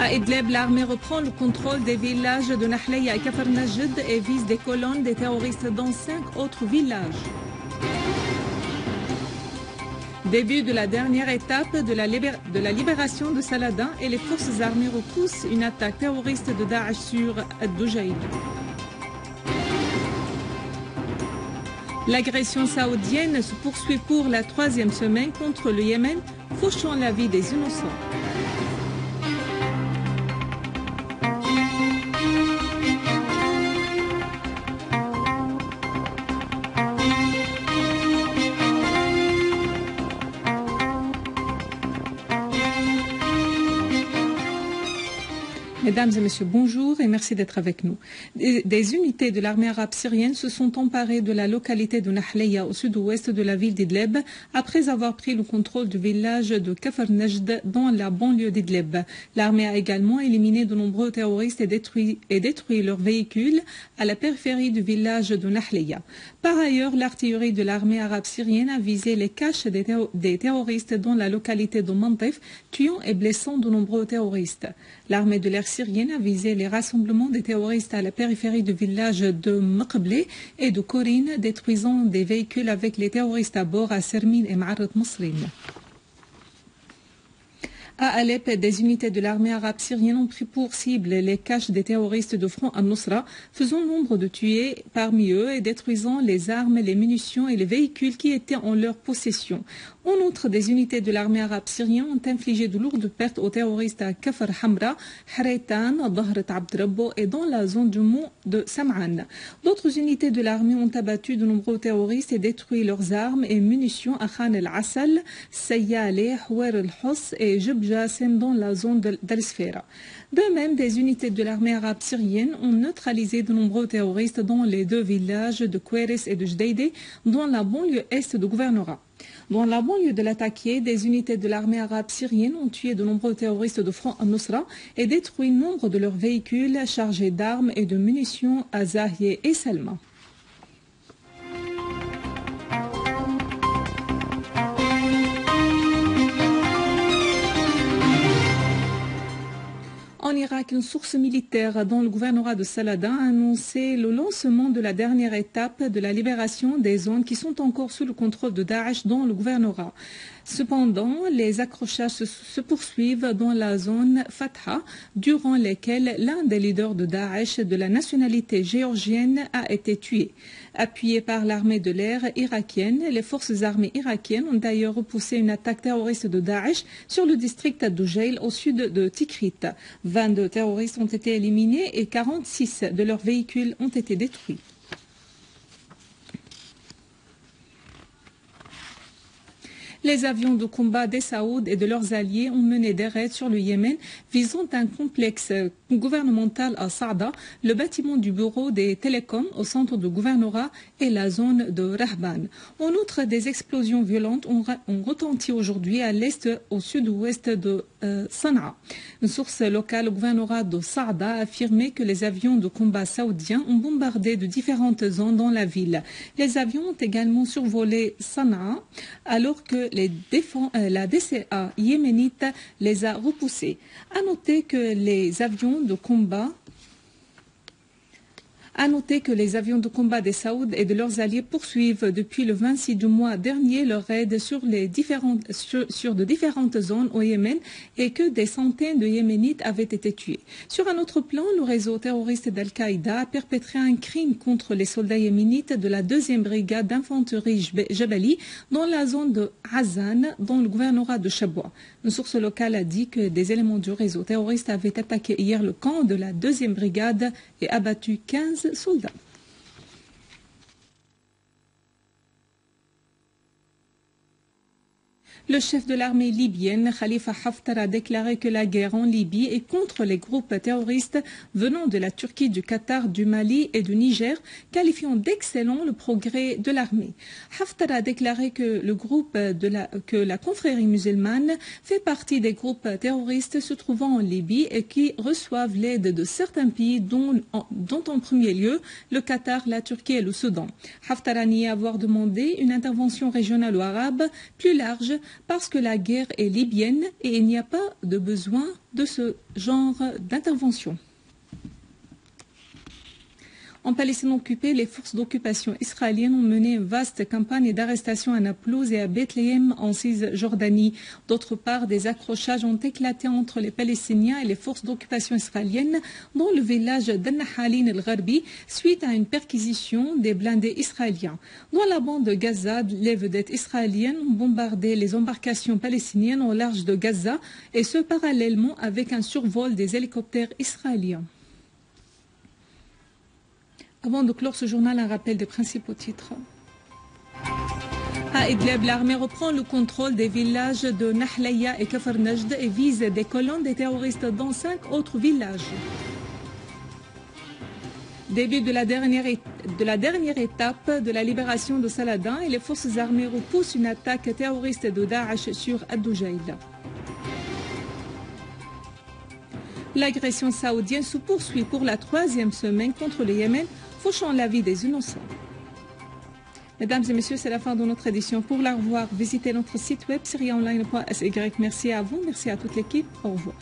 À Idlib, l'armée reprend le contrôle des villages de Nahleya et Kafr Najd et vise des colonnes des terroristes dans 5 autres villages. Début de la dernière étape de la libération de Saladin et les forces armées repoussent une attaque terroriste de Daesh sur Ad-Dujail. L'agression saoudienne se poursuit pour la 3e semaine contre le Yémen, fauchant la vie des innocents. Mesdames et messieurs, bonjour et merci d'être avec nous. Des unités de l'armée arabe syrienne se sont emparées de la localité de Nahleya au sud-ouest de la ville d'Idlib après avoir pris le contrôle du village de Kafr Najd dans la banlieue d'Idlib. L'armée a également éliminé de nombreux terroristes et détruit leurs véhicules à la périphérie du village de Nahleya. Par ailleurs, l'artillerie de l'armée arabe syrienne a visé les caches des terroristes dans la localité de Mantif, tuant et blessant de nombreux terroristes. L'armée de l'air syrienne a visé les rassemblements des terroristes à la périphérie du village de Mqblé et de Korine, détruisant des véhicules avec les terroristes à bord à Sermine et Ma'arat Mosrin. À Alep, des unités de l'armée arabe syrienne ont pris pour cible les caches des terroristes de Front al-Nusra, faisant nombre de tués parmi eux et détruisant les armes, les munitions et les véhicules qui étaient en leur possession. En outre, des unités de l'armée arabe syrienne ont infligé de lourdes pertes aux terroristes à Kafr Hamra, Haraitan, Dahrat Abd Rabbo et dans la zone du mont de Sam'an. D'autres unités de l'armée ont abattu de nombreux terroristes et détruit leurs armes et munitions à Khan el-Assal, Sayyaleh, Houer el-Hoss et Jeb Jasem dans la zone d'Al-Sfera. De même, des unités de l'armée arabe syrienne ont neutralisé de nombreux terroristes dans les 2 villages de Koueres et de Jdeide, dans la banlieue est du gouvernorat. Dans la banlieue de l'Attaqué, des unités de l'armée arabe syrienne ont tué de nombreux terroristes de Front al-Nusra et détruit nombre de leurs véhicules chargés d'armes et de munitions à Zahieh et Salma. En Irak, une source militaire dans le gouvernorat de Saladin a annoncé le lancement de la dernière étape de la libération des zones qui sont encore sous le contrôle de Daesh dans le gouvernorat. Cependant, les accrochages se poursuivent dans la zone Fatha, durant lesquels l'un des leaders de Daesh de la nationalité géorgienne a été tué. Appuyés par l'armée de l'air irakienne, les forces armées irakiennes ont d'ailleurs repoussé une attaque terroriste de Daesh sur le district d'Ad-Dujail au sud de Tikrit. 22 terroristes ont été éliminés et 46 de leurs véhicules ont été détruits. Les avions de combat des Saouds et de leurs alliés ont mené des raids sur le Yémen visant un complexe gouvernemental à Saada, le bâtiment du bureau des télécoms au centre du gouvernorat et la zone de Rahban. En outre, des explosions violentes ont retenti aujourd'hui à l'est au sud-ouest de Sanaa. Une source locale au gouvernorat de Saada a affirmé que les avions de combat saoudiens ont bombardé de différentes zones dans la ville. Les avions ont également survolé Sanaa alors que la DCA yéménite les a repoussés. À noter que les avions de combat des Saouds et de leurs alliés poursuivent depuis le 26 du mois dernier leur raid sur de différentes zones au Yémen et que des centaines de Yéménites avaient été tués. Sur un autre plan, le réseau terroriste d'Al-Qaïda a perpétré un crime contre les soldats yéménites de la 2e brigade d'infanterie Jabali dans la zone de Hazan, dans le gouvernorat de Chabwa. Une source locale a dit que des éléments du réseau terroriste avaient attaqué hier le camp de la 2e brigade et abattu 15 soldats. Le chef de l'armée libyenne, Khalifa Haftar, a déclaré que la guerre en Libye est contre les groupes terroristes venant de la Turquie, du Qatar, du Mali et du Niger, qualifiant d'excellent le progrès de l'armée. Haftar a déclaré que la confrérie musulmane fait partie des groupes terroristes se trouvant en Libye et qui reçoivent l'aide de certains pays, dont en premier lieu le Qatar, la Turquie et le Soudan. Haftar a nié avoir demandé une intervention régionale ou arabe plus large parce que la guerre est libyenne et il n'y a pas de besoin de ce genre d'intervention. En Palestine occupée, les forces d'occupation israéliennes ont mené une vaste campagne d'arrestation à Naplouse et à Bethléem en Cisjordanie. D'autre part, des accrochages ont éclaté entre les Palestiniens et les forces d'occupation israéliennes dans le village d'Al-Nahalin el-Gharbi suite à une perquisition des blindés israéliens. Dans la bande de Gaza, les vedettes israéliennes ont bombardé les embarcations palestiniennes au large de Gaza et ce parallèlement avec un survol des hélicoptères israéliens. Avant de clore ce journal, un rappel des principaux titres. À Idlib, l'armée reprend le contrôle des villages de Nahlaya et Kafr Najd et vise des colonnes des terroristes dans 5 autres villages. Début de la dernière étape de la libération de Saladin et les forces armées repoussent une attaque terroriste de Daesh sur Ad-Dujail. L'agression saoudienne se poursuit pour la 3e semaine contre le Yémen, fauchant la vie des innocents. Mesdames et messieurs, c'est la fin de notre édition. Pour la revoir, visitez notre site web syriaonline.sy. Merci à vous, merci à toute l'équipe. Au revoir.